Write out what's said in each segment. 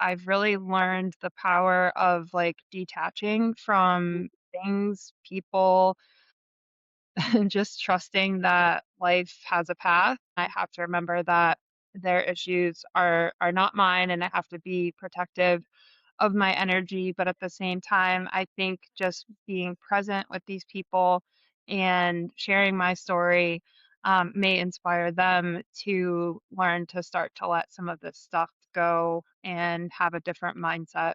I've really learned the power of like detaching from things, people, and just trusting that life has a path. I have to remember that their issues are not mine and I have to be protective of my energy, but at the same time, I think just being present with these people and sharing my story may inspire them to learn to start to let some of this stuff go and have a different mindset.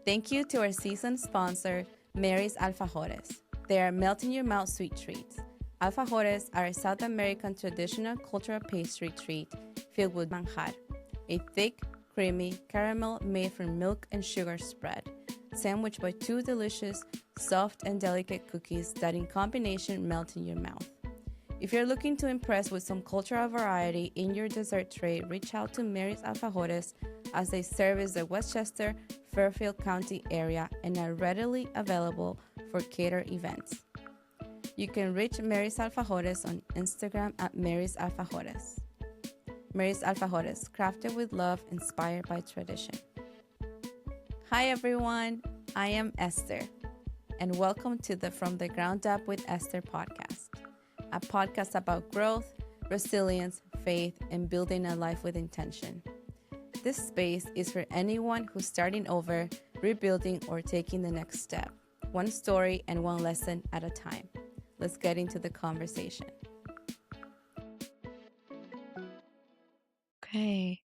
Thank you to our season sponsor, Mary's Alfajores. They are melt-in-your-mouth sweet treats. Alfajores are a South American traditional cultural pastry treat filled with manjar, a thick, creamy caramel made from milk and sugar spread, sandwiched by two delicious, soft and delicate cookies that in combination melt in your mouth. If you're looking to impress with some cultural variety in your dessert tray, reach out to Mary's Alfajores as they service the Westchester, Fairfield County area and are readily available for catered events. You can reach Mary's Alfajores on Instagram at Mary's Alfajores. Mary's Alfajores, crafted with love, inspired by tradition. Hi everyone, I am Esther, and welcome to the From the Ground Up with Esther podcast, a podcast about growth, resilience, faith, and building a life with intention. This space is for anyone who's starting over, rebuilding, or taking the next step, one story and one lesson at a time. Let's get into the conversation. Okay.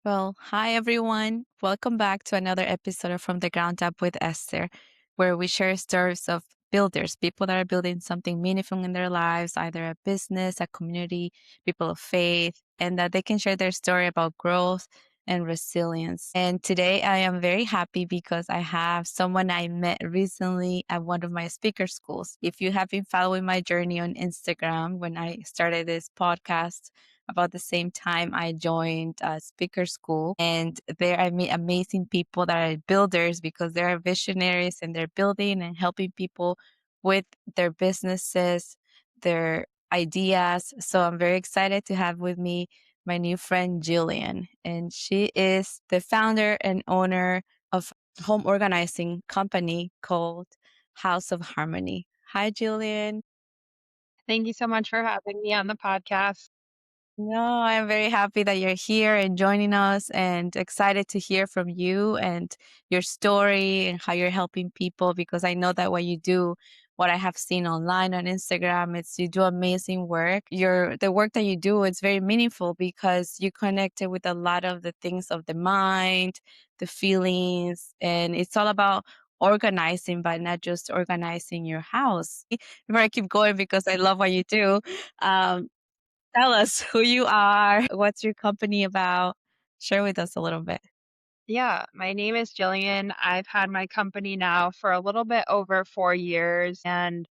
Well, hi everyone. Welcome back to another episode of From the Ground Up with Esther, where we share stories of builders, people that are building something meaningful in their lives, either a business, a community, people of faith, and that they can share their story about growth and resilience. And today I am very happy because I have someone I met recently at one of my speaker schools. If you have been following my journey on Instagram when I started this podcast, about the same time I joined speaker school, and there I meet amazing people that are builders because they're visionaries and they're building and helping people with their businesses, their ideas. So I'm very excited to have with me my new friend Jillian, and she is the founder and owner of home organizing company called Haus of Harmony. Hi, Jillian. Thank you so much for having me on the podcast. No, I'm very happy that you're here and joining us and excited to hear from you and your story and how you're helping people because I know that what you do, what I have seen online on Instagram, it's you do amazing work. The work that you do, it's very meaningful because you connect it with a lot of the things of the mind, the feelings, and it's all about organizing, but not just organizing your house. Before I keep going because I love what you do. Um, Tell us who you are, what's your company about? Share with us a little bit. Yeah, my name is Jillian. I've had my company now for a little bit over 4 years, and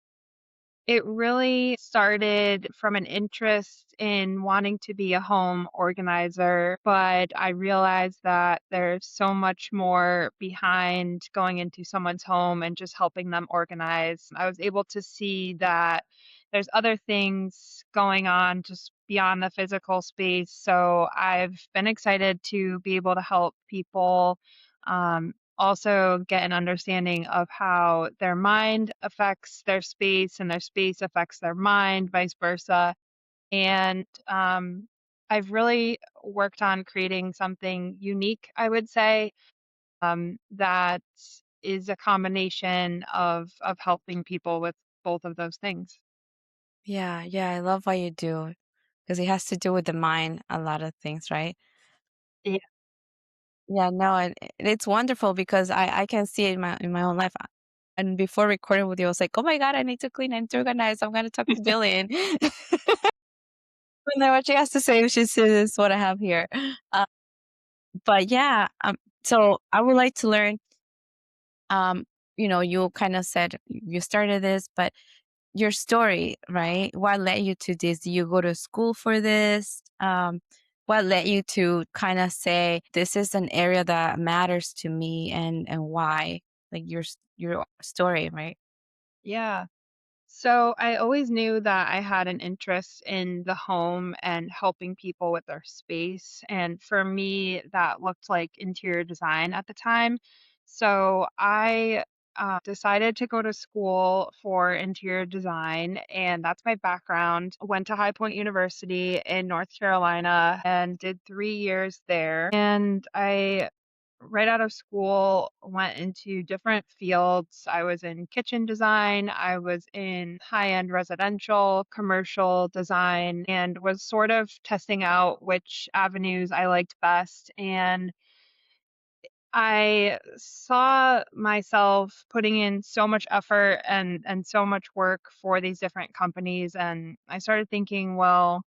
it really started from an interest in wanting to be a home organizer, but I realized that there's so much more behind going into someone's home and just helping them organize. I was able to see that there's other things going on just beyond the physical space. So I've been excited to be able to help people also get an understanding of how their mind affects their space and their space affects their mind, vice versa. And I've really worked on creating something unique, I would say, that is a combination of helping people with both of those things. Yeah, I love what you do because it has to do with the mind, a lot of things, right? Yeah. Yeah, no, and it's wonderful because I can see it in my own life. And before recording with you, I was like, oh my God, I need to clean and to organize. I'm going to talk to Jillian. And then what she has to say, she says what I have here. Uh, but yeah, so I would like to learn, um, you kind of said you started this, but your story, right? What led you to this? Did you go to school for this? What led you to kind of say this is an area that matters to me, and why? Like your story, right? Yeah. So I always knew that I had an interest in the home and helping people with their space. And for me, that looked like interior design at the time. So I decided to go to school for interior design, and that's my background. Went to High Point University in North Carolina and did 3 years there. And I right out of school went into different fields. I was in kitchen design, I was in high-end residential, commercial design, and was sort of testing out which avenues I liked best. And I saw myself putting in so much effort and so much work for these different companies, and I started thinking, well,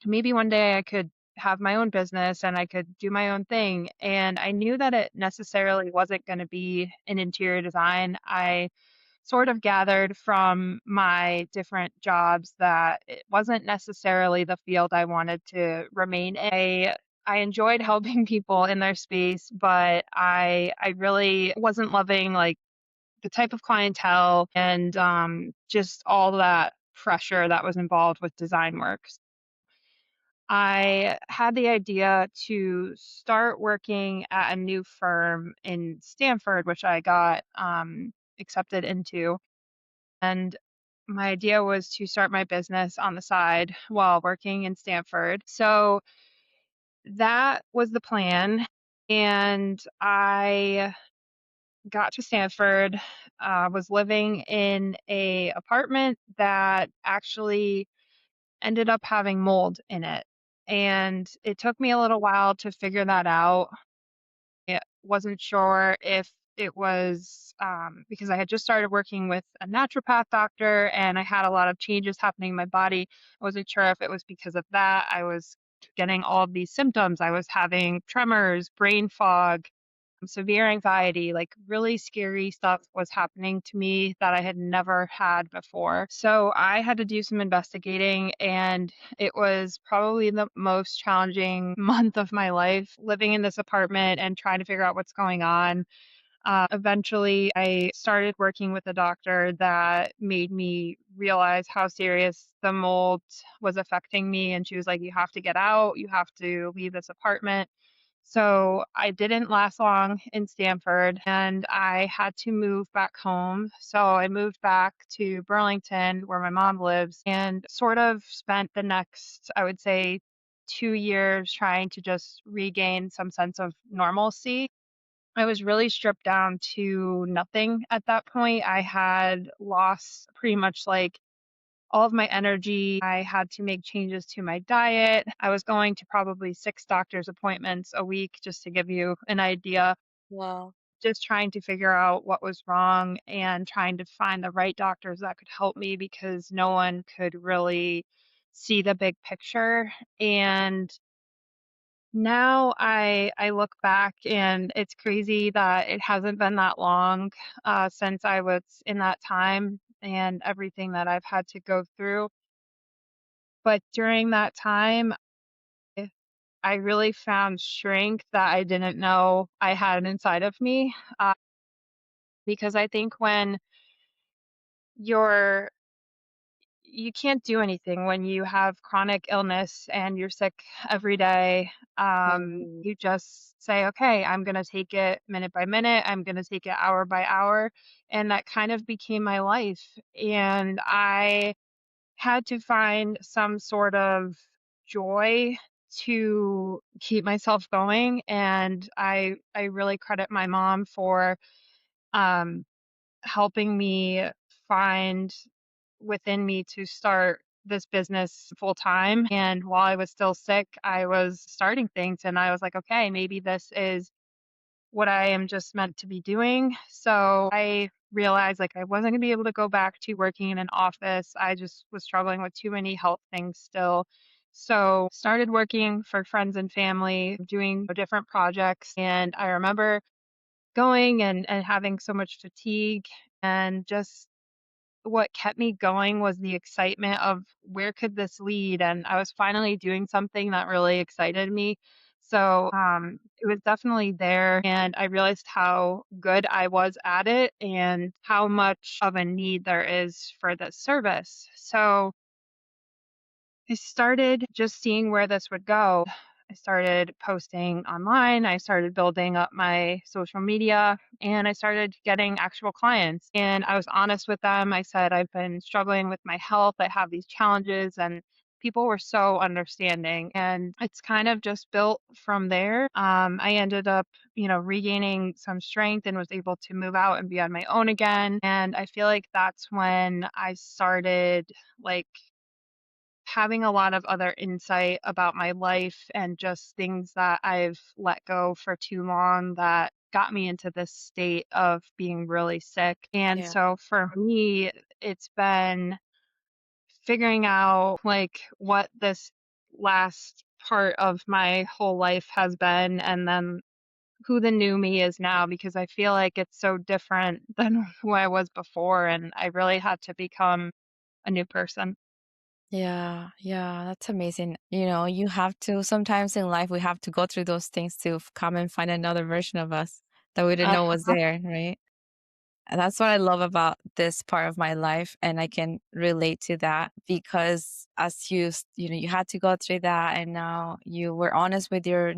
maybe one day I could have my own business and I could do my own thing. And I knew that it necessarily wasn't going to be in interior design. I sort of gathered from my different jobs that it wasn't necessarily the field I wanted to remain in. I enjoyed helping people in their space, but I really wasn't loving like the type of clientele and just all that pressure that was involved with design work. I had the idea to start working at a new firm in Stanford, which I got accepted into. And my idea was to start my business on the side while working in Stanford. So that was the plan. And I got to Stanford, was living in a apartment that actually ended up having mold in it. And it took me a little while to figure that out. I wasn't sure if it was because I had just started working with a naturopath doctor and I had a lot of changes happening in my body. I wasn't sure if it was because of that. I was getting all of these symptoms. I was having tremors, brain fog, severe anxiety, like really scary stuff was happening to me that I had never had before. So I had to do some investigating, and it was probably the most challenging month of my life living in this apartment and trying to figure out what's going on. Eventually, I started working with a doctor that made me realize how serious the mold was affecting me. And she was like, "You have to get out, you have to leave this apartment." So I didn't last long in Stanford and I had to move back home. So I moved back to Burlington where my mom lives and sort of spent the next, I would say, 2 years trying to just regain some sense of normalcy. I was really stripped down to nothing at that point. I had lost pretty much like all of my energy. I had to make changes to my diet. I was going to probably 6 doctor's appointments a week, just to give you an idea, Wow. just trying to figure out what was wrong and trying to find the right doctors that could help me because no one could really see the big picture. And now I look back and it's crazy that it hasn't been that long since I was in that time and everything that I've had to go through. But during that time, I really found strength that I didn't know I had inside of me. Because I think when you're you can't do anything when you have chronic illness and you're sick every day. Mhm. You just say, okay, I'm going to take it minute by minute. I'm going to take it hour by hour. And that kind of became my life. And I had to find some sort of joy to keep myself going. And I really credit my mom for um, helping me find within me to start this business full time. And while I was still sick, I was starting things and I was like, okay, maybe this is what I am just meant to be doing. So I realized like I wasn't going to be able to go back to working in an office. I just was struggling with too many health things still. So started working for friends and family, doing different projects. And I remember going and having so much fatigue and just what kept me going was the excitement of where could this lead? And I was finally doing something that really excited me. It was definitely there, and I realized how good I was at it and how much of a need there is for this service. So I started just seeing where this would go. I started posting online, I started building up my social media, and I started getting actual clients. And I was honest with them. I said, I've been struggling with my health, I have these challenges, and people were so understanding. And it's kind of just built from there. I ended up, regaining some strength and was able to move out and be on my own again. And I feel like that's when I started like having a lot of other insight about my life and just things that I've let go for too long that got me into this state of being really sick. And Yeah. so for me, it's been figuring out like what this last part of my whole life has been and then who the new me is now because I feel like it's so different than who I was before and I really had to become a new person. Yeah, yeah, that's amazing. You know, you have to sometimes in life we have to go through those things to come and find another version of us that we didn't know was there, right? And that's what I love about this part of my life, and I can relate to that because as you had to go through that, and now you were honest with your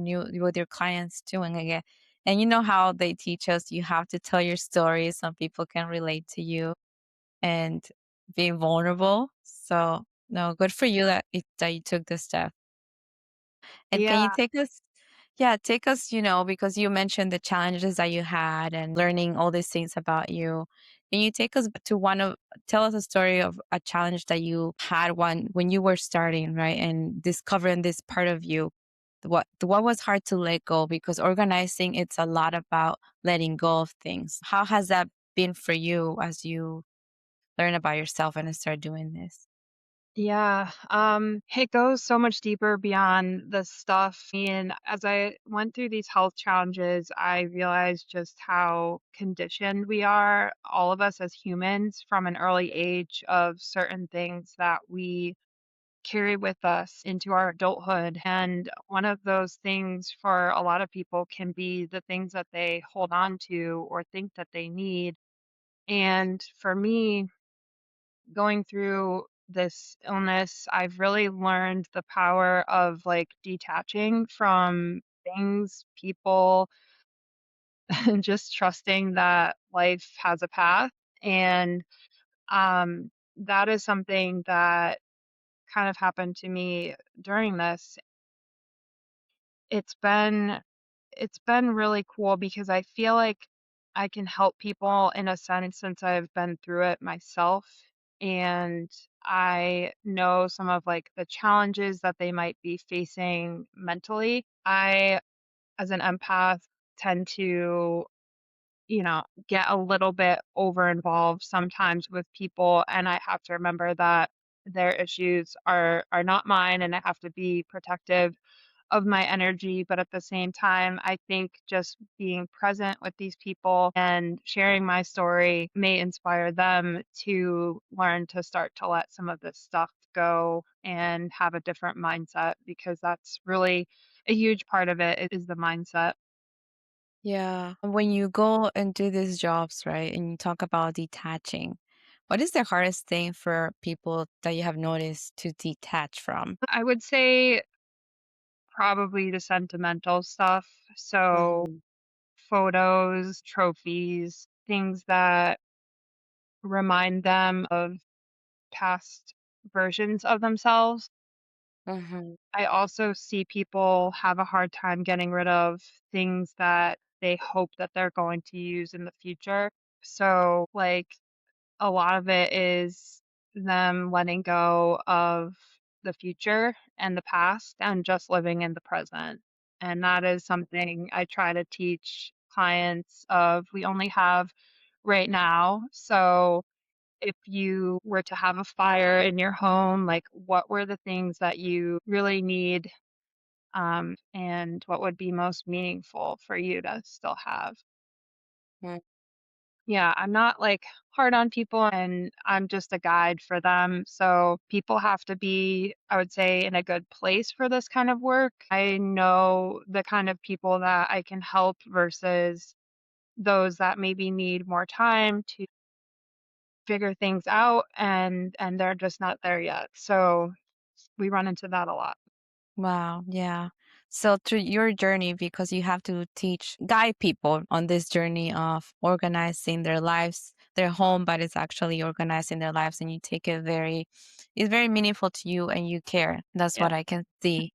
clients too, and again, and you know how they teach us you have to tell your story so people can relate to you and being vulnerable. So no, good for you that you took this step. And can you Yeah. take us yeah, take us, because you mentioned the challenges that you had and learning all these things about you. Can you take us to tell us a story of a challenge that you had when you were starting, right? And discovering this part of you. What was hard to let go? Because organizing, it's a lot about letting go of things. How has that been for you as you learn about yourself and start doing this? Yeah, it goes so much deeper beyond the stuff. And as I went through these health challenges, I realized just how conditioned we are, all of us as humans, from an early age of certain things that we carry with us into our adulthood. And one of those things for a lot of people can be the things that they hold on to or think that they need. And for me, going through this illness, I've really learned the power of like detaching from things, people, and just trusting that life has a path. And that is something that kind of happened to me during this. It's been it's been really cool because I feel like I can help people in a sense since I've been through it myself. And I know some of like the challenges that they might be facing mentally. I, as an empath, tend to, get a little bit over involved sometimes with people. And I have to remember that their issues are not mine and I have to be protective of my energy, but at the same time, I think just being present with these people and sharing my story may inspire them to learn to start to let some of this stuff go and have a different mindset because that's really a huge part of it is the mindset. Yeah. When you go and do these jobs, right, and you talk about detaching, what is the hardest thing for people that you have noticed to detach from? I would say probably the sentimental stuff. So Mhm. photos, trophies, things that remind them of past versions of themselves. Mhm. I also see people have a hard time getting rid of things that they hope that they're going to use in the future. So, like, a lot of it is them letting go of the future and the past and just living in the present. And that is something I try to teach clients of we only have right now. So, if you were to have a fire in your home, like what were the things that you really need, and what would be most meaningful for you to still have? Yeah, I'm not like hard on people and I'm just a guide for them. So people have to be, I would say, in a good place for this kind of work. I know the kind of people that I can help versus those that maybe need more time to figure things out and they're just not there yet. So we run into that a lot. Wow, yeah. So through your journey, because you have to guide people on this journey of organizing their lives, their home, but it's actually organizing their lives, and you take it it's very meaningful to you and you care. That's Yeah. what I can see.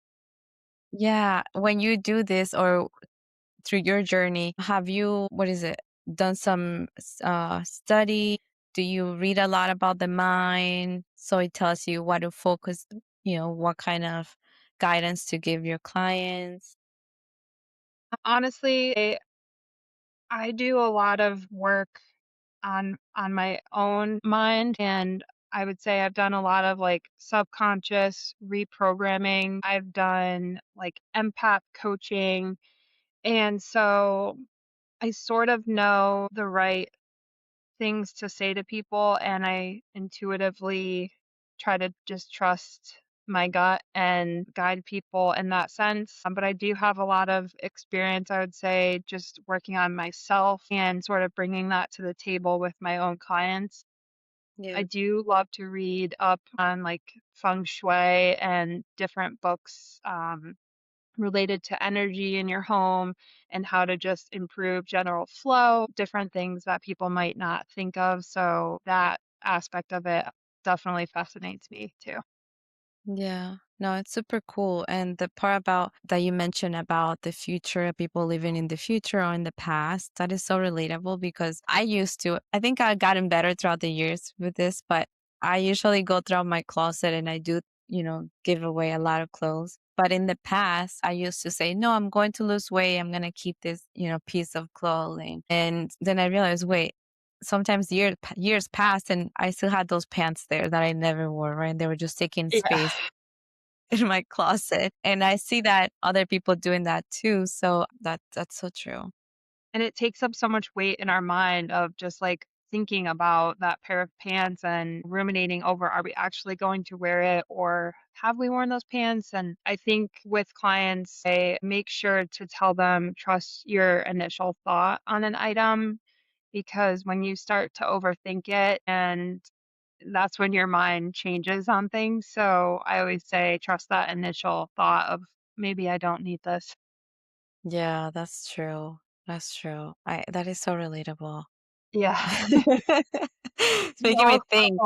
Yeah. When you do this or through your journey, have you, what is it, done some study? Do you read a lot about the mind? So it tells you what to focus, what kind of guidance to give your clients? Honestly, I do a lot of work on my own mind and I would say I've done a lot of like subconscious reprogramming. I've done like empath coaching and so I sort of know the right things to say to people and I intuitively try to just trust my gut and guide people in that sense. But I do have a lot of experience, I would say, just working on myself and sort of bringing that to the table with my own clients. I Yeah. do love to read up on like feng shui and different books related to energy in your home and how to just improve general flow, different things that people might not think of. So that aspect of it definitely fascinates me too. Yeah. No, it's super cool. And the part about that you mentioned about the future, people living in the future or in the past, that is so relatable because I think I've gotten better throughout the years with this, but I usually go throughout my closet and I do, give away a lot of clothes. But in the past, I used to say, no, I'm going to lose weight. I'm going to keep this, piece of clothing. And then I realized, wait, sometimes years passed and I still had those pants there that I never wore, right? They were just taking Yeah. space in my closet. And I see that other people doing that too. So that's so true. And it takes up so much weight in our mind of just like thinking about that pair of pants and ruminating over are we actually going to wear it or have we worn those pants? And I think with clients, I make sure to tell them trust your initial thought on an item because when you start to overthink it and that's when your mind changes on things. So I always say trust that initial thought of maybe I don't need this. Yeah, that's true. That's true. I That is so relatable. Yeah. It's We making me all think.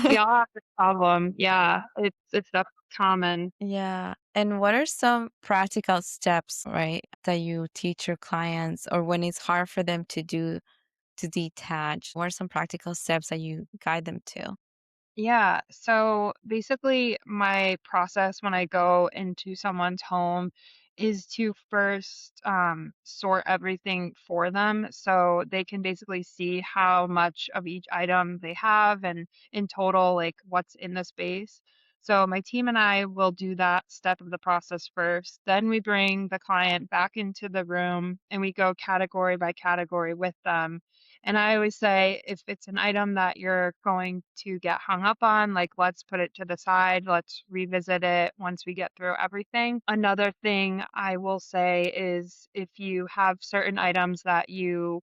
we all have this problem. Yeah, it's definitely common. Yeah. And what are some practical steps, right, that you teach your clients or when it's hard for them to detach? What are some practical steps that you guide them to? Yeah. So basically, my process when I go into someone's home is to first sort everything for them so they can basically see how much of each item they have and in total, like what's in the space. So my team and I will do that step of the process first. Then we bring the client back into the room and we go category by category with them and I always say, if it's an item that you're going to get hung up on, like let's put it to the side, let's revisit it once we get through everything. Another thing I will say is if you have certain items that you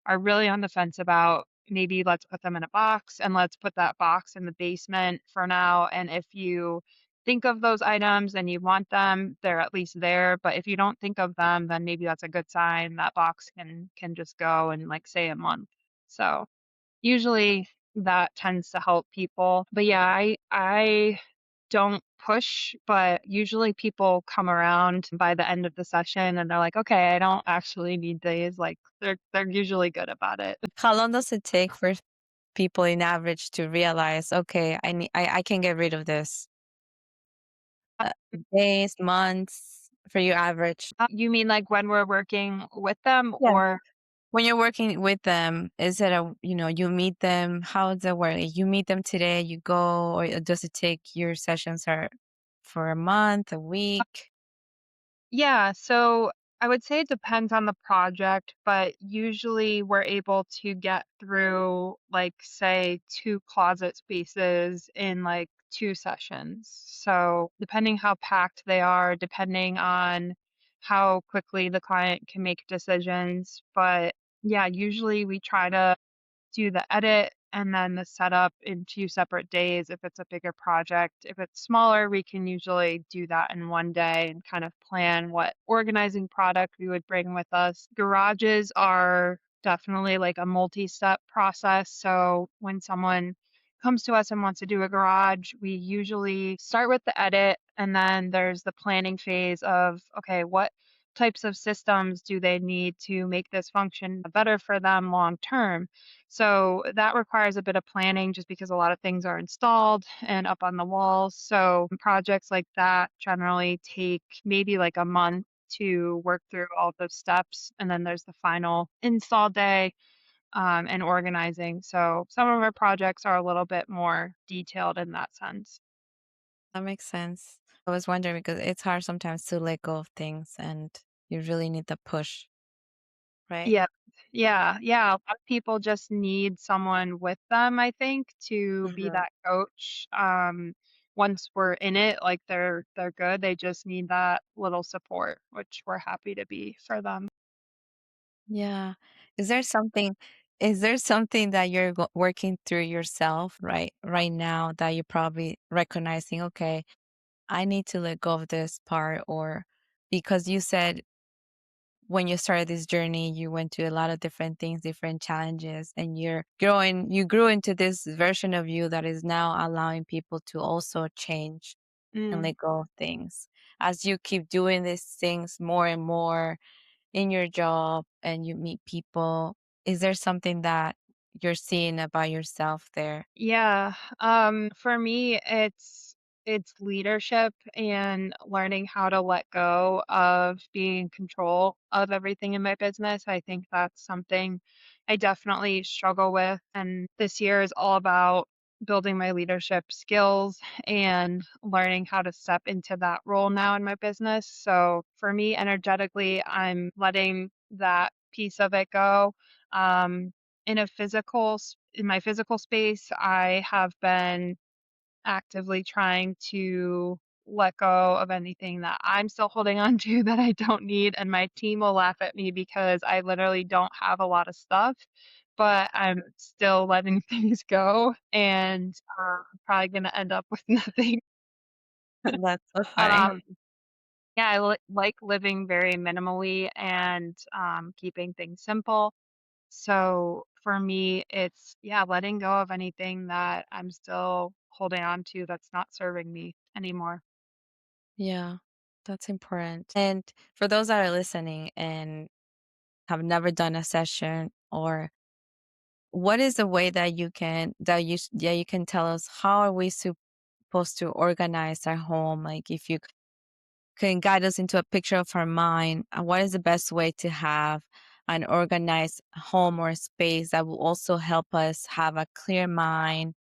are really on the fence about, maybe let's put them in a box and let's put that box in the basement for now. And if you think of those items and you want them, they're at least there. But if you don't think of them, then maybe that's a good sign. That box can just go in like say a month. So usually that tends to help people. But yeah, I don't push, but usually people come around by the end of the session and they're like, "Okay, I don't actually need these." Like they're usually good about it. How long does it take for people in average to realize, okay, I can get rid of this? Uh, Days, months for your average? You mean like when we're working with them Yeah. or When you're working with them, is it you meet them? How does it work? You meet them today, you go, or does it take your sessions are for a month, a week? yeah, so I would say it depends on the project, but usually we're able to get through, like, say, 2 closet spaces in, like, 2 sessions. So, depending how packed they are, depending on how quickly the client can make decisions, but yeah, usually we try to do the edit and then the setup in 2 separate days if it's a bigger project. If it's smaller, we can usually do that in 1 day and kind of plan what organizing product we would bring with us. Garages are definitely like a multi-step process. So when someone comes to us and wants to do a garage, we usually start with the edit and then there's the planning phase of, okay, what types of systems do they need to make this function better for them long term? So that requires a bit of planning just because a lot of things are installed and up on the walls. So projects like that generally take maybe like a month to work through all those steps. And then there's the final install day and organizing. So some of our projects are a little bit more detailed in that sense. That makes sense. I was wondering because it's hard sometimes to let go of things and you really need the push, right? Yep. Yeah, yeah, a lot of people just need someone with them, I think, to be Mhm. that coach. Once we're in it, like, they're good, they just need that little support, which we're happy to be for them. Yeah. Is there something is there something that you're working through yourself right now that you're probably recognizing, okay, I need to let go of this part or because you said when you started this journey, you went to a lot of different things, different challenges, and you grew into this version of you that is now allowing people to also change and Mm. let go of things. As you keep doing these things more and more in your job and you meet people, is there something that you're seeing about yourself there? Yeah, for me, it's leadership and learning how to let go of being in control of everything in my business. I think that's something I definitely struggle with, and this year is all about building my leadership skills and learning how to step into that role now in my business. So for me, energetically, I'm letting that piece of it go. Um, in my physical space, I have been actively trying to let go of anything that I'm still holding on to that I don't need, and my team will laugh at me because I literally don't have a lot of stuff, but I'm still letting things go, and I'm probably gonna end up with nothing. That's so funny. Um, yeah, I like living very minimally and keeping things simple. So for me, it's yeah, letting go of anything that I'm still holding on to that's not serving me anymore. Yeah, that's important. And for those that are listening and have never done a session or what is the way that you can tell us how are we supposed to organize our home? Like if you can guide us into a picture of our mind, what is the best way to have an organized home or space that will also help us have a clear mind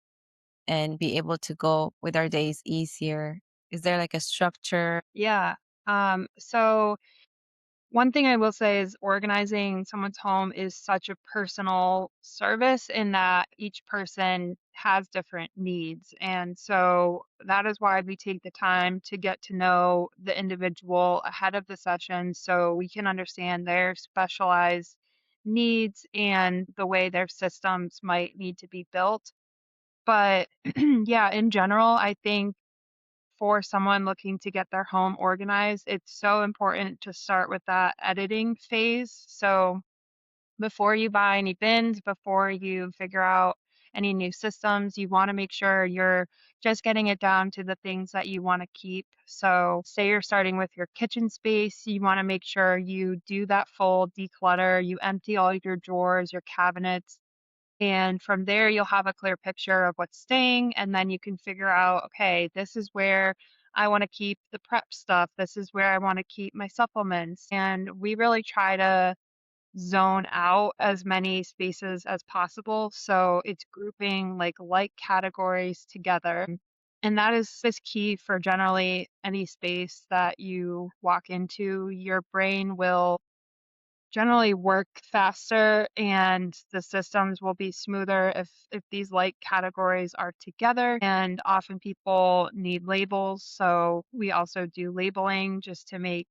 and be able to go with our days easier? Is there like a structure? Yeah. So one thing I will say is organizing someone's home is such a personal service in that each person has different needs. And so that is why we take the time to get to know the individual ahead of the session so we can understand their specialized needs and the way their systems might need to be built. But yeah, in general, I think for someone looking to get their home organized, it's so important to start with that editing phase. So before you buy any bins, before you figure out any new systems, you want to make sure you're just getting it down to the things that you want to keep. So, say you're starting with your kitchen space, you want to make sure you do that full declutter, you empty all your drawers, your cabinets, and from there, you'll have a clear picture of what's staying, and then you can figure out, okay, this is where I want to keep the prep stuff. This is where I want to keep my supplements. And we really try to zone out as many spaces as possible. So it's grouping like categories together. And that is key for generally any space that you walk into. Your brain will generally work faster and the systems will be smoother if these like categories are together, and often people need labels, so we also do labeling just to make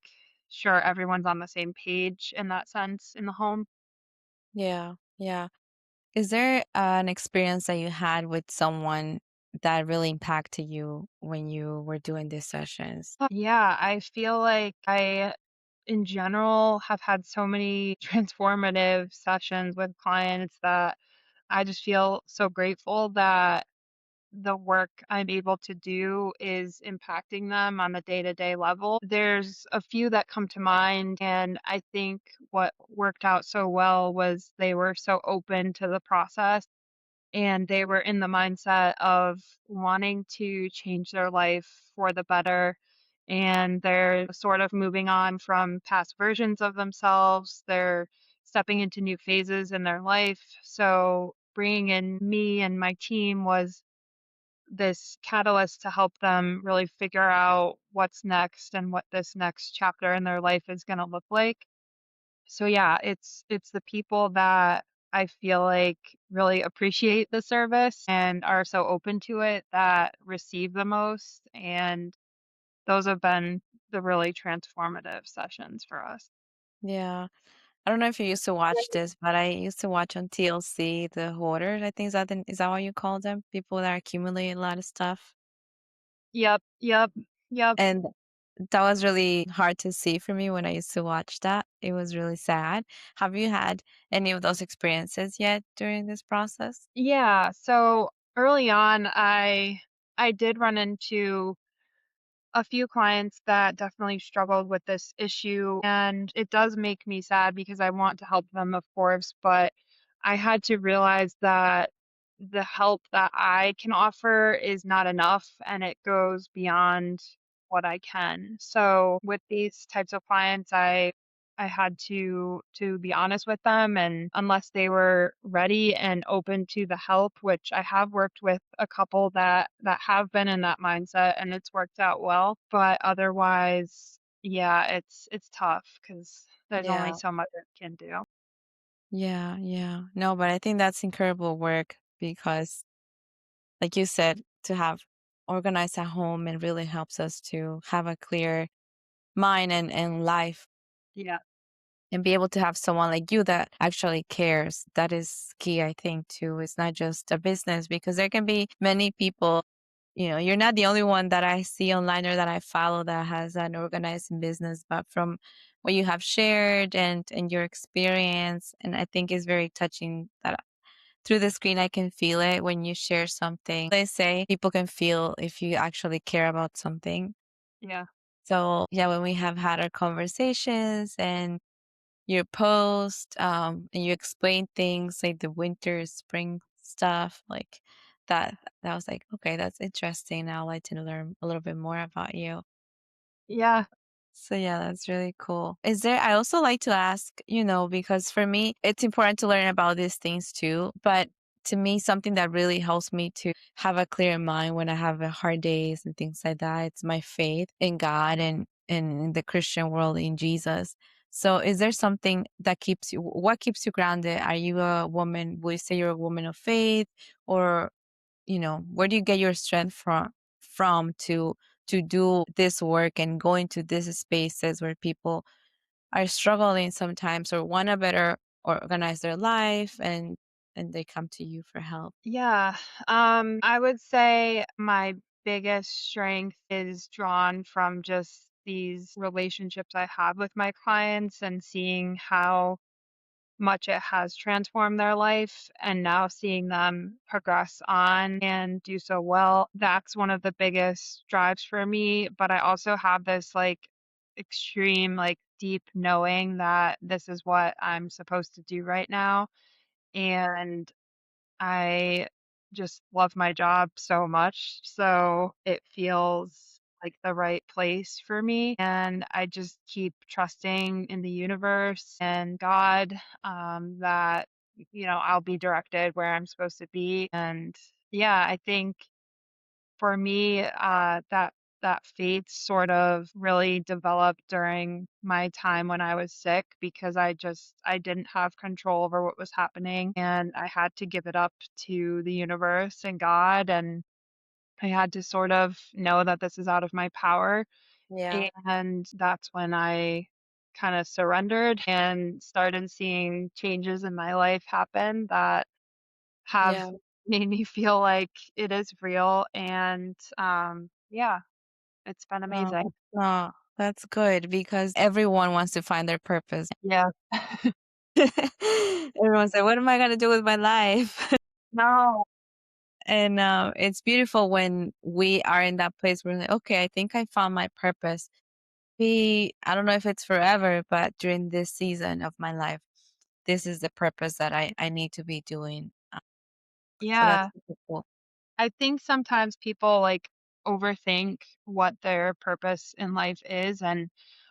sure everyone's on the same page in that sense in the home. Yeah, yeah. Is there an experience that you had with someone that really impacted you when you were doing these sessions? Yeah, I feel like I in general have had so many transformative sessions with clients that I just feel so grateful that the work I'm able to do is impacting them on a day-to-day level. There's a few that come to mind, and I think what worked out so well was they were so open to the process and they were in the mindset of wanting to change their life for the better. And they're sort of moving on from past versions of themselves. They're stepping into new phases in their life. So bringing in me and my team was this catalyst to help them really figure out what's next and what this next chapter in their life is going to look like. So yeah, it's the people that I feel like really appreciate the service and are so open to it that receive the most, and those have been the really transformative sessions for us. Yeah. I don't know if you used to watch this, but I used to watch on TLC the hoarders. I think is that what you call them? People that accumulate a lot of stuff. Yep, yep, yep. And that was really hard to see for me when I used to watch that. It was really sad. Have you had any of those experiences yet during this process? Yeah, so early on I did run into a few clients that definitely struggled with this issue, and it does make me sad because I want to help them, of course, but I had to realize that the help that I can offer is not enough and it goes beyond what I can. So with these types of clients, I had to be honest with them, and unless they were ready and open to the help, which I have worked with a couple that have been in that mindset and it's worked out well, but otherwise, yeah, it's tough because there's only Yeah. so much it can do. Yeah, yeah. No, but I think that's incredible work because, like you said, to have organized at home, it really helps us to have a clear mind and life Yeah, and be able to have someone like you that actually cares. That is key, I think, too. It's not just a business because there can be many people, you're not the only one that I see online or that I follow that has an organizing business, but from what you have shared and your experience, and I think is very touching that through the screen I can feel it when you share something. They say people can feel if you actually care about something. yeah. So yeah, when we have had our conversations and your post, and you explain things like the winter, spring stuff like that was like, okay, that's interesting. Now I'd like to learn a little bit more about you. Yeah, So yeah, that's really cool. Is there I also like to ask, because for me it's important to learn about these things too, but to me something that really helps me to have a clear mind when I have hard days and things like that, it's my faith in God and in the Christian world in Jesus. So is there something that keeps you what keeps you grounded? Are you a woman, would you say you're a woman of faith, or where do you get your strength from to do this work and go into these spaces where people are struggling sometimes or want to better organize their life and they come to you for help? yeah. I would say my biggest strength is drawn from just these relationships I have with my clients and seeing how much it has transformed their life, and now seeing them progress on and do so well. That's one of the biggest drives for me. But I also have this like extreme, like deep knowing that this is what I'm supposed to do right now. And I just love my job so much, so it feels like the right place for me, and I just keep trusting in the universe and God, that, I'll be directed where I'm supposed to be, and yeah, I think For me, that faith sort of really developed during my time when I was sick because I didn't have control over what was happening, and I had to give it up to the universe and God, and I had to sort of know that this is out of my power. Yeah. And that's when I kind of surrendered and started seeing changes in my life happen that have Yeah. made me feel like it is real. And yeah, it's been Oh, amazing. oh, that's good because everyone wants to find their purpose. Yeah. Everyone's like, "What am I gonna do with my life?" No. And it's beautiful when we are in that place where we're like, "Okay, I think I found my purpose." I don't know if it's forever, but during this season of my life, this is the purpose that I need to be doing. So that's Yeah. super cool. I think sometimes people like overthink what their purpose in life is. And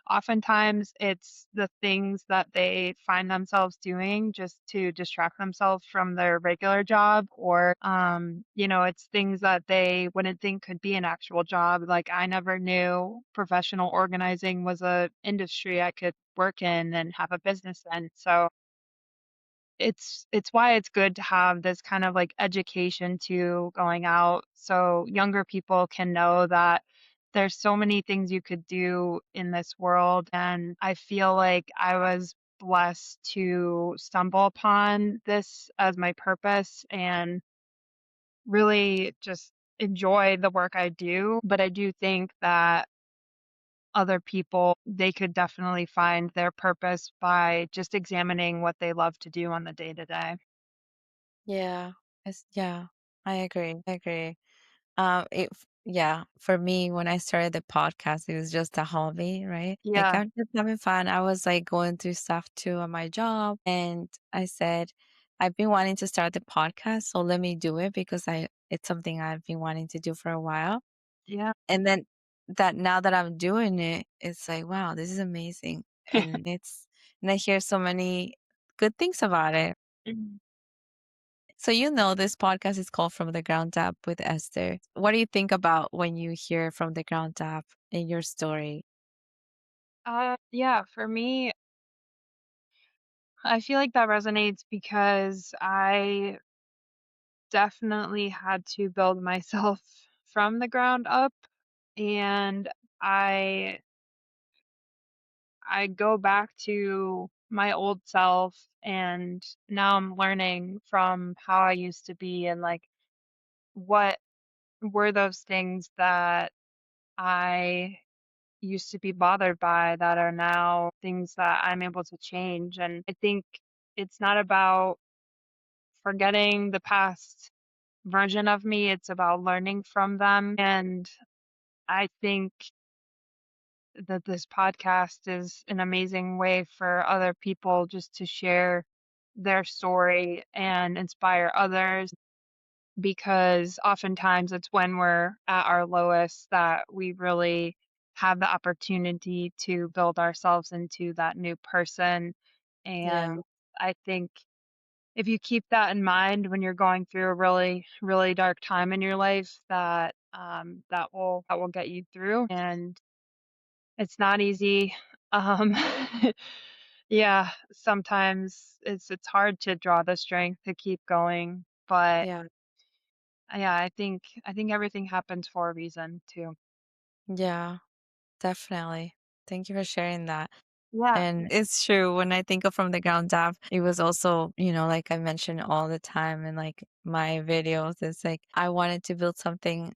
oftentimes it's the things that they find themselves doing just to distract themselves from their regular job, or, it's things that they wouldn't think could be an actual job. Like I never knew professional organizing was a industry I could work in and have a business in. So it's why it's good to have this kind of like education to going out so younger people can know that there's so many things you could do in this world. And I feel like I was blessed to stumble upon this as my purpose and really just enjoy the work I do. But I do think that other people, they could definitely find their purpose by just examining what they love to do on the day to day. Yeah. Yeah, I agree. I agree. Yeah, for me, when I started the podcast, it was just a hobby, right? Like Yeah. I'm just having fun. I was like going through stuff too on my job, and I said, I've been wanting to start the podcast, so let me do it because it's something I've been wanting to do for a while. Yeah. And then that now that I'm doing it, it's like, wow, this is amazing. And I hear so many good things about it. Mhm. So this podcast is called From the Ground Up with Esther. What do you think about when you hear From the Ground Up in your story? Yeah, for me, I feel like that resonates because I definitely had to build myself from the ground up. And I I go back to my old self, and now I'm learning from how I used to be and like what were those things that I used to be bothered by that are now things that I'm able to change. And I think it's not about forgetting the past version of me, it's about learning from them. And I think that this podcast is an amazing way for other people just to share their story and inspire others, because oftentimes it's when we're at our lowest that we really have the opportunity to build ourselves into that new person. Yeah, And I think if you keep that in mind when you're going through a really, really dark time in your life, that will get you through. And it's not easy. Um, yeah, sometimes it's hard to draw the strength to keep going, but yeah, yeah, I think everything happens for a reason too. yeah, definitely. Thank you for sharing that. Yeah. And it's true. When I think of From the Ground Up, it was also, like I mentioned all the time in like my videos, it's like I wanted to build something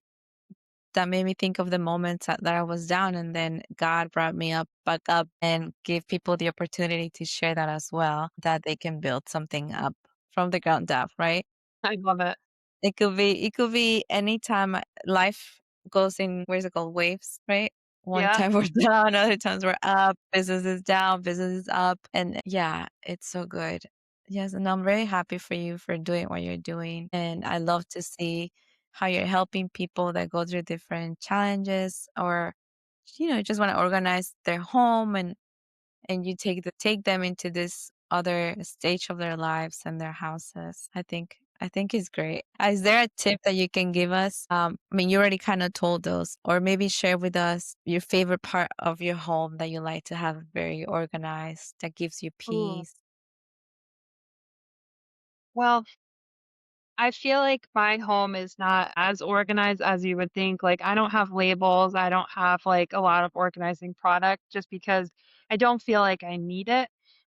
that made me think of the moments that I was down, and then God brought me back up and gave people the opportunity to share that as well, that they can build something up from the ground up, right? I love it. It could be anytime life goes in, where's it called, waves, right? One Yeah. time we're down, other times we're up, business is down, business is up. And yeah, it's so good. Yes, and I'm very happy for you for doing what you're doing. And I love to see how you're helping people that go through different challenges, or just want to organize their home, and you take them into this other stage of their lives and their houses. I think I think it's great. Is there a tip that you can give us? I mean, you already kind of told those, or maybe share with us your favorite part of your home that you like to have very organized, that gives you Ooh. peace. Well, I feel like my home is not as organized as you would think. Like, I don't have labels. I don't have like a lot of organizing product just because I don't feel like I need it.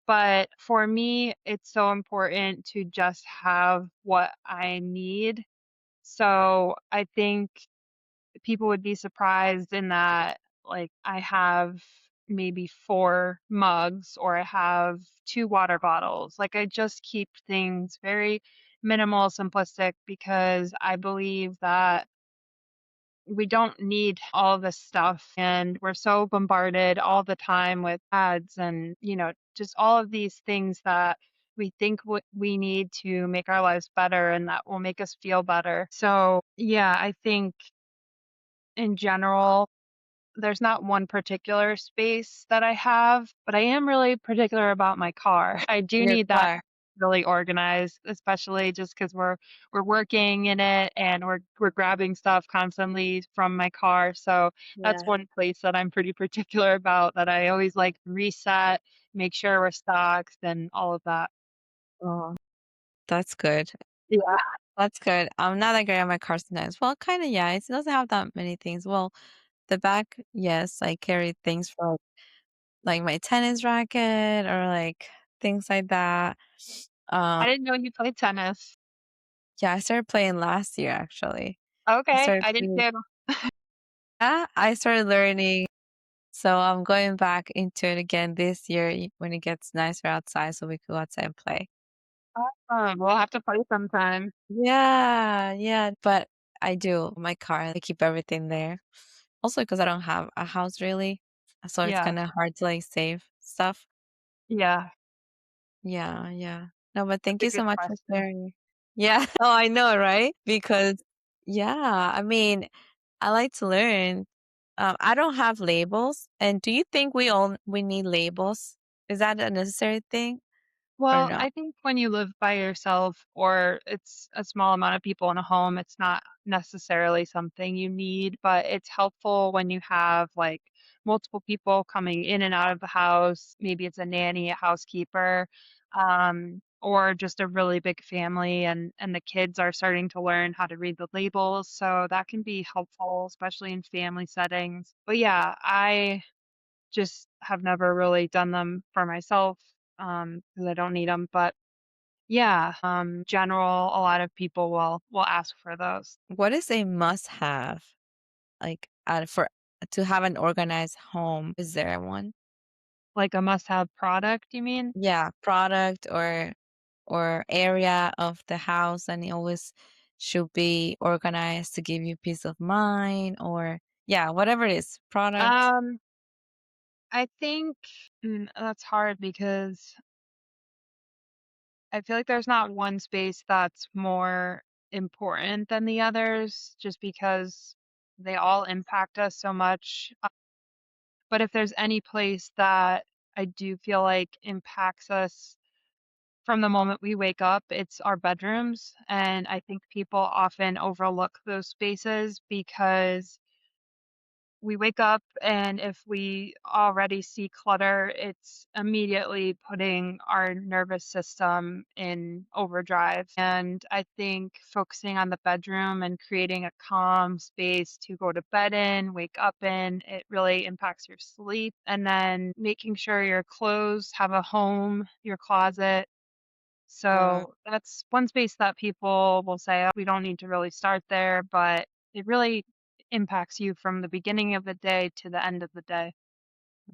But for me, it's so important to just have what I need. So I think people would be surprised in that, like, I have maybe 4 mugs or I have 2 water bottles. Like, I just keep things very minimal, simplistic because I believe that we don't need all this stuff, and we're so bombarded all the time with ads and, just all of these things that we think we need to make our lives better and that will make us feel better. So, yeah, I think in general, there's not one particular space that I have, but I am really particular about my car. I do Your need that car. really organized, especially just because we're working in it and we're grabbing stuff constantly from my car. So that's Yeah. one place that I'm pretty particular about that I always like reset, make sure we're stocked and all of that. Oh, that's good. Yeah. That's good. I'm not that great at my car sometimes. Well, kind of, yeah. It doesn't have that many things. Well, the back, yes, I carry things for like my tennis racket or like things like that. Um, I didn't know you played tennis. yeah, I started playing last year actually. I Okay, started I didn't playing, know. yeah, I started learning. So I'm going back into it again this year when it gets nicer outside so we can go outside and play. Awesome. We'll have to play sometime. Yeah, yeah, but I do my car. I keep everything there. Also, because I don't have a house really, so it's Yeah. kind of hard to like save stuff. Yeah. Yeah, yeah. No, but That's thank a you so good much for question. sharing. Yeah. Oh, I know, right? Because yeah, I mean, I like to learn. I don't have labels. And do you think we need labels? Is that a necessary thing or Well, no? I think when you live by yourself or it's a small amount of people in a home, it's not necessarily something you need, but it's helpful when you have like multiple people coming in and out of the house. Maybe it's a nanny, a housekeeper, or just a really big family and the kids are starting to learn how to read the labels. So that can be helpful, especially in family settings. But yeah, I just have never really done them for myself, because I don't need them. But yeah, general, a lot of people will ask for those. What is a must-have like for to have an organized home? Is there one? Like a must-have product, you mean? Yeah, product or area of the house, and it always should be organized to give you peace of mind, or yeah, whatever it is, product. Um, I think that's hard because I feel like there's not one space that's more important than the others, just because they all impact us so much. But if there's any place that I do feel like impacts us from the moment we wake up, it's our bedrooms. And I think people often overlook those spaces because we wake up and if we already see clutter, it's immediately putting our nervous system in overdrive. And I think focusing on the bedroom and creating a calm space to go to bed in, wake up in, it really impacts your sleep. And then making sure your clothes have a home, your closet, Mm, so that's one space that people will say, "Oh, we don't need to really start there," but it really impacts you from the beginning of the day to the end of the day.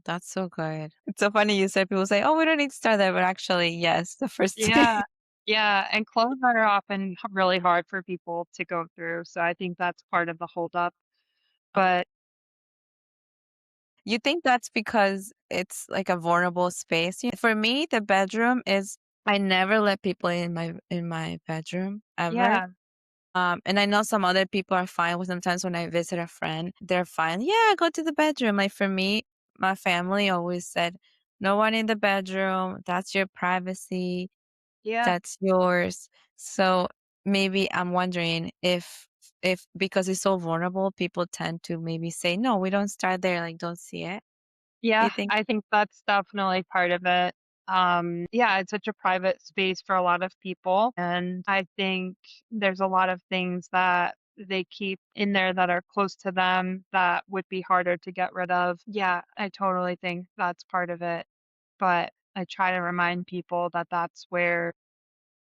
that's so good. It's so funny you said people say, "Oh, we don't need to start there," but actually, yes, the first day. Yeah. Yeah, and clothes are often really hard for people to go through, so I think that's part of the holdup. But You think that's because it's like a vulnerable space? For me, the bedroom is I never let people in my bedroom ever. yeah, And I know some other people are fine with sometimes when I visit a friend, they're fine. Yeah, go to the bedroom. Like for me, my family always said, no one in the bedroom. That's your privacy. yeah, That's yours. So maybe I'm wondering if because it's so vulnerable, people tend to maybe say, "No, we don't start there, like, don't see it." Do you Yeah, think? I think that's definitely part of it. Yeah, it's such a private space for a lot of people, and I think there's a lot of things that they keep in there that are close to them that would be harder to get rid of. Yeah, I totally think that's part of it, but I try to remind people that that's where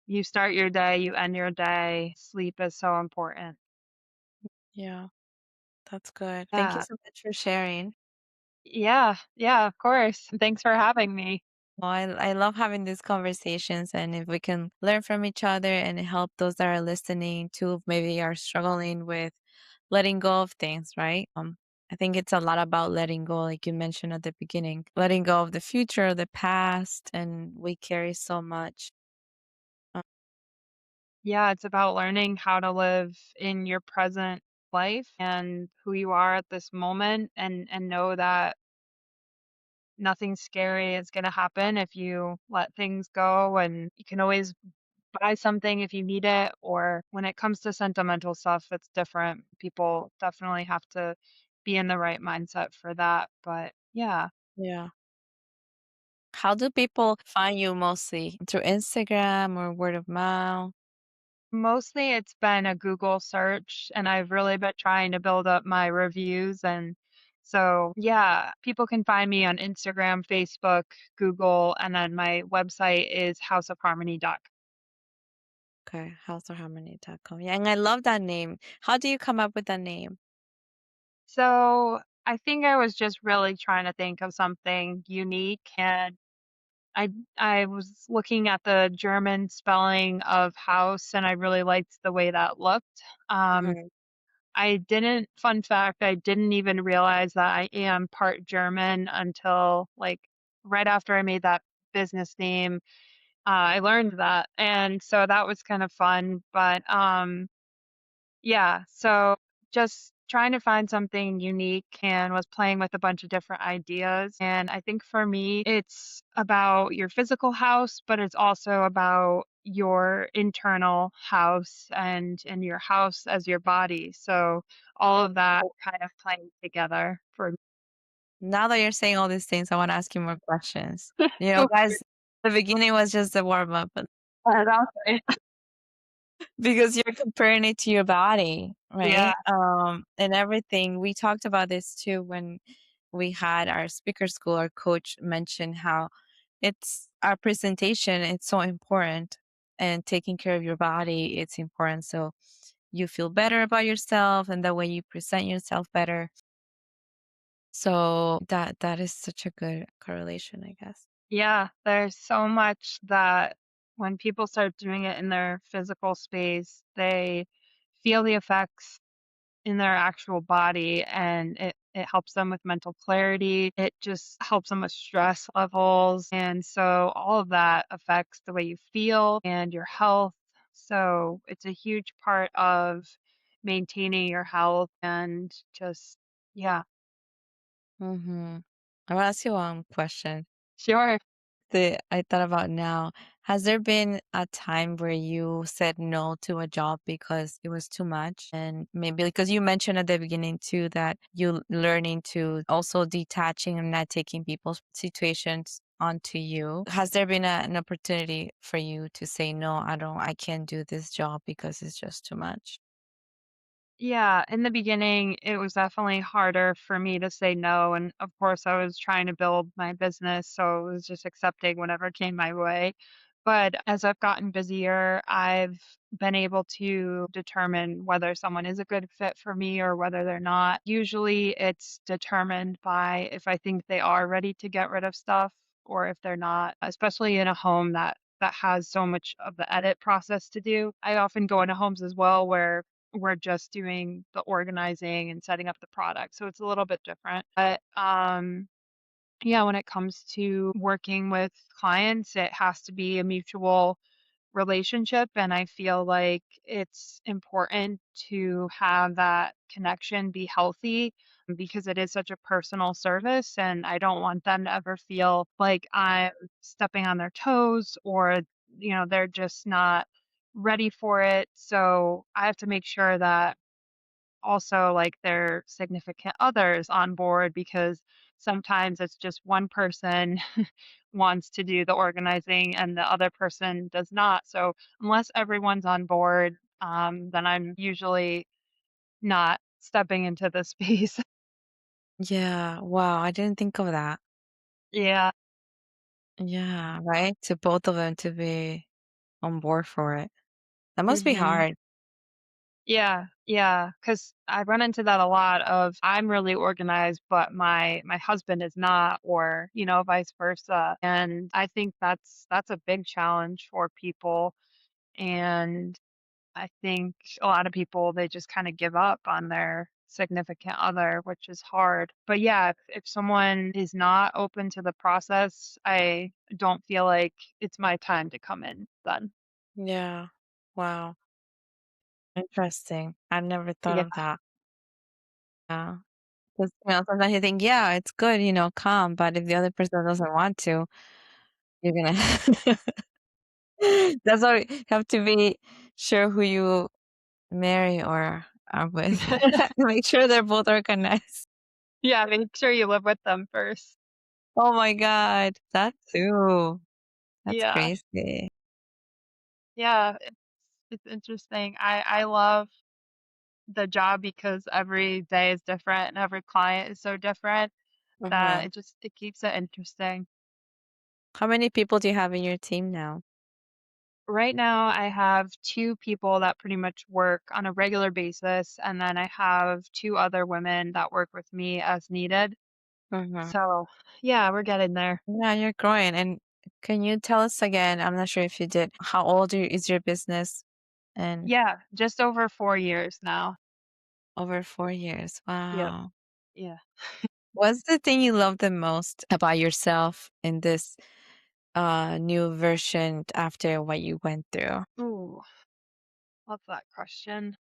you start your day, you end your day. Sleep is so important. Yeah, that's good. Thank you Yeah. so much for sharing. Yeah, yeah, of course. Thanks for having me. Well, I love having these conversations, and if we can learn from each other and help those that are listening to maybe are struggling with letting go of things, right? I think it's a lot about letting go, like you mentioned at the beginning, letting go of the future, the past, and we carry so much. Uh, Yeah, it's about learning how to live in your present life and who you are at this moment and know that nothing scary is going to happen if you let things go, and you can always buy something if you need it. Or when it comes to sentimental stuff, it's different. People definitely have to be in the right mindset for that. But yeah. yeah. How do people find you mostly? Through Instagram or word of mouth? Mostly it's been a Google search, and I've really been trying to build up my reviews. And so, yeah, people can find me on Instagram, Facebook, Google, and then my website is houseofharmony.com. Okay, houseofharmony.com. Yeah, and I love that name. How do you come up with that name? So, I think I was just really trying to think of something unique, and I I was looking at the German spelling of house, and I really liked the way that looked. Um, Mhm. I didn't fun fact, I didn't even realize that I am part German until, like, right after I made that business name. I learned that, and so that was kind of fun, but, yeah, so just trying to find something unique, and was playing with a bunch of different ideas. And I think for me, it's about your physical house, but it's also about your internal house and your house as your body. So all of that kind of playing together for me. Now that you're saying all these things, I want to ask you more questions. Go for Guys, it. the beginning was just a warm up, but Okay. because you're comparing it to your body, Yeah. right? And everything. We talked about this too when we had our speaker school. Our coach mentioned how it's our presentation, it's so important, and taking care of your body, it's important. So you feel better about yourself and the way you present yourself better. So that is such a good correlation, I guess. Yeah, there's so much that when people start doing it in their physical space, they feel the effects in their actual body, and it helps them with mental clarity. It just helps them with stress levels. And so all of that affects the way you feel and your health. So it's a huge part of maintaining your health and just, yeah, Mm-hmm. I want to ask you one question sure. that I thought about now. Has there been a time where you said no to a job because it was too much? And maybe because you mentioned at the beginning too that you learning to also detaching and not taking people's situations onto you. Has there been an opportunity for you to say no, I can't do this job because it's just too much? Yeah, in the beginning, it was definitely harder for me to say no. And of course, I was trying to build my business, so it was just accepting whatever came my way. But as I've gotten busier, I've been able to determine whether someone is a good fit for me or whether they're not. Usually, it's determined by if I think they are ready to get rid of stuff or if they're not, especially in a home that has so much of the edit process to do. I often go into homes as well where we're just doing the organizing and setting up the product. So it's a little bit different. But yeah, when it comes to working with clients, it has to be a mutual relationship. And I feel like it's important to have that connection be healthy because it is such a personal service. And I don't want them to ever feel like I'm stepping on their toes or, they're just not ready for it. So I have to make sure that also like their significant others on board because sometimes it's just one person wants to do the organizing and the other person does not. So unless everyone's on board, then I'm usually not stepping into the space. Yeah. Wow, I didn't think of that. Yeah. Yeah, right? To both of them to be on board for it. That must be hmm hard. Yeah, yeah, because I run into that a lot of I'm really organized, but my husband is not, or, vice versa. And I think that's a big challenge for people. And I think a lot of people they just kind of give up on their significant other, which is hard. But yeah, if someone is not open to the process, I don't feel like it's my time to come in then. Yeah. Wow. Interesting. I never thought Yeah. of that. Yeah. 'Cause, sometimes you think, yeah, it's good, come, but if the other person doesn't want to, you're gonna that's why you have to be sure who you marry or are with. Make sure they're both organized. Yeah, make sure you live with them first. Oh my god, that too. That's Yeah. crazy. Yeah, it's interesting. I love the job because every day is different and every client is so different that Mhm. it keeps it interesting. How many people do you have in your team now? Right now, I have 2 people that pretty much work on a regular basis, and then I have 2 other women that work with me as needed. Mhm. So, yeah, we're getting there. Yeah, you're growing. And can you tell us again, I'm not sure if you did, how old is your business? And Yeah, just over 4 years now. over 4 years. Yep. Wow. Yeah. What's the thing you love the most about yourself in this new version after what you went through? Ooh, love that question.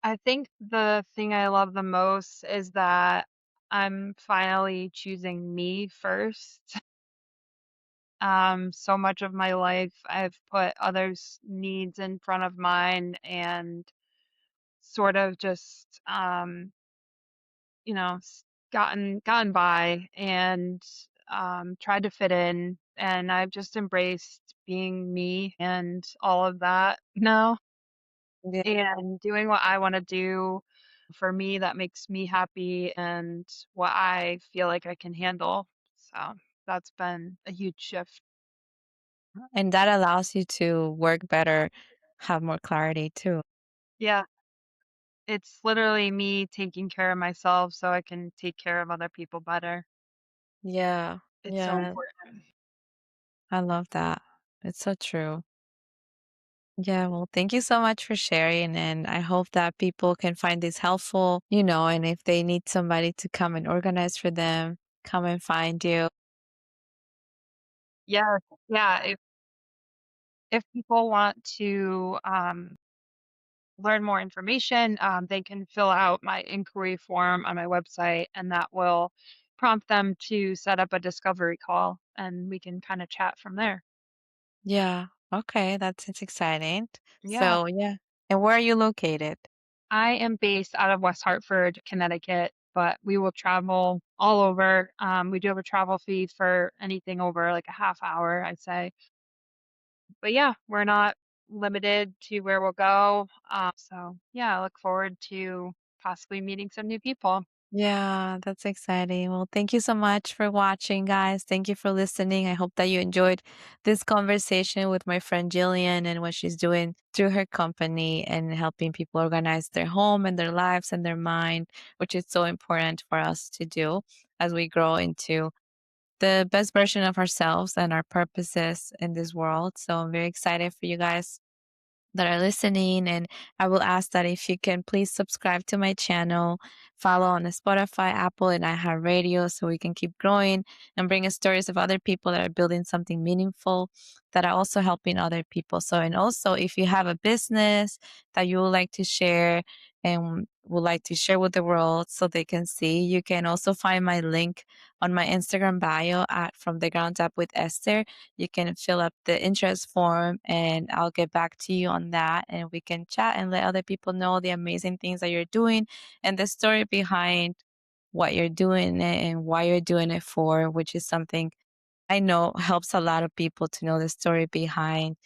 I think the thing I love the most is that I'm finally choosing me first. So much of my life, I've put others' needs in front of mine and sort of just, gotten by and tried to fit in. And I've just embraced being me and all of that now Yeah. and doing what I want to do for me that makes me happy and what I feel like I can handle. So that's been a huge shift. And that allows you to work better, have more clarity too. Yeah, it's literally me taking care of myself so I can take care of other people better. Yeah. It's so Yeah. important. I love that. It's so true. Yeah, well, thank you so much for sharing. And I hope that people can find this helpful, and if they need somebody to come and organize for them, come and find you. Yeah, yeah. If people want to learn more information, they can fill out my inquiry form on my website, and that will prompt them to set up a discovery call, and we can kind of chat from there. Yeah. Okay. It's exciting. Yeah. So, yeah. And where are you located? I am based out of West Hartford, Connecticut, but we will travel all over. We do have a travel fee for anything over like a half hour, I'd say. But yeah, we're not limited to where we'll go. So yeah, I look forward to possibly meeting some new people. Yeah, that's exciting. Well, thank you so much for watching, guys. Thank you for listening. I hope that you enjoyed this conversation with my friend Jillian and what she's doing through her company and helping people organize their home and their lives and their mind, which is so important for us to do as we grow into the best version of ourselves and our purposes in this world. So I'm very excited for you guys that are listening. And I will ask that if you can please subscribe to my channel, follow on the Spotify, Apple, and iHeartRadio so we can keep growing and bring us stories of other people that are building something meaningful that are also helping other people. So, and also if you have a business that you would like to share, and would like to share with the world so they can see. You can also find my link on my Instagram bio at From the Ground Up with Esther. You can fill up the interest form and I'll get back to you on that and we can chat and let other people know the amazing things that you're doing and the story behind what you're doing and why you're doing it for, which is something I know helps a lot of people to know the story behind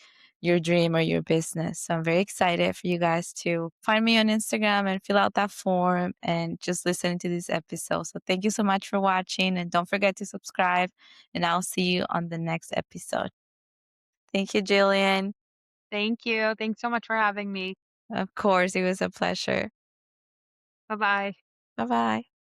your dream or your business. So I'm very excited for you guys to find me on Instagram and fill out that form and just listen to this episode. So thank you so much for watching and don't forget to subscribe and I'll see you on the next episode. Thank you, Jillian. Thank you. Thanks so much for having me. Of course, it was a pleasure. Bye bye. Bye bye.